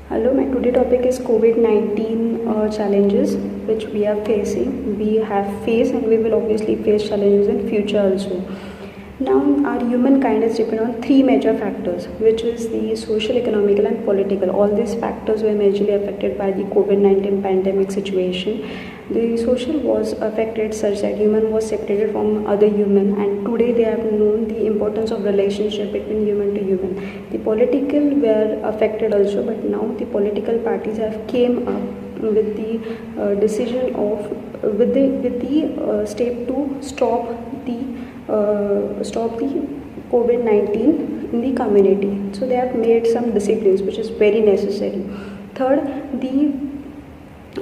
Hello, my today topic is COVID-19 challenges which we are facing. We have faced and we will obviously face challenges in future also. Now, our humankind is dependent on three major factors, which is the social, economical, and political. All these factors were majorly affected by the COVID-19 pandemic situation. The social was affected such that human was separated from other human, and today they have known the importance of relationship between human to human. The political were affected also, but now the political parties have came up with the decision of with the step to stop the COVID-19 in the community. So they have made some disciplines which is very necessary. Third, the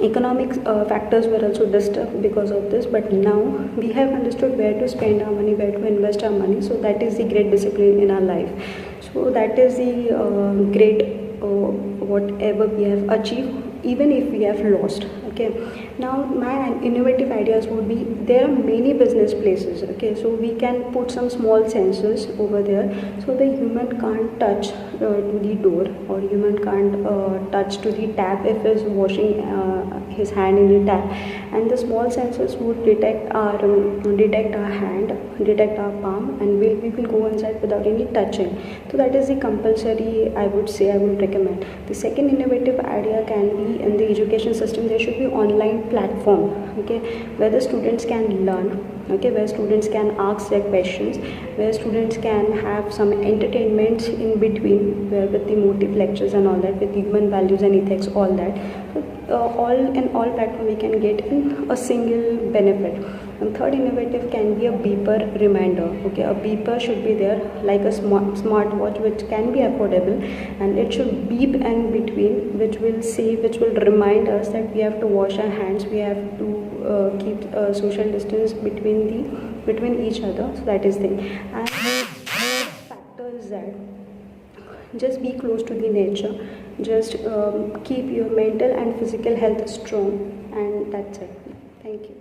economic factors were also disturbed because of this, but now we have understood where to spend our money, where to invest our money. So that is the great discipline in our life. So that is the great whatever we have achieved, even if we have lost. Okay, now my innovative ideas would be, there are many business places. Okay, so we can put some small sensors over there so the human can't touch to the door, or human can't touch to the tap if he's washing his hand in the tap, and the small sensors would detect our hand, detect our palm, and we will go inside without any touching. So that is the compulsory, I would say, I would recommend. The second innovative idea can be, in the education system there should be online platform, okay, where the students can learn, okay, where students can ask their questions, where students can have some entertainment in between, where with the motive lectures and all that, with human values and ethics, all that. So all platform we can get in a single benefit. And third innovative can be a beeper reminder. Okay, a beeper should be there like a smart watch, which can be affordable, and it should beep in between, which will remind us that we have to wash our hands, we have to keep social distance between each other. So that is thing. And factor is that just be close to the nature, just keep your mental and physical health strong, and that's it. Thank you.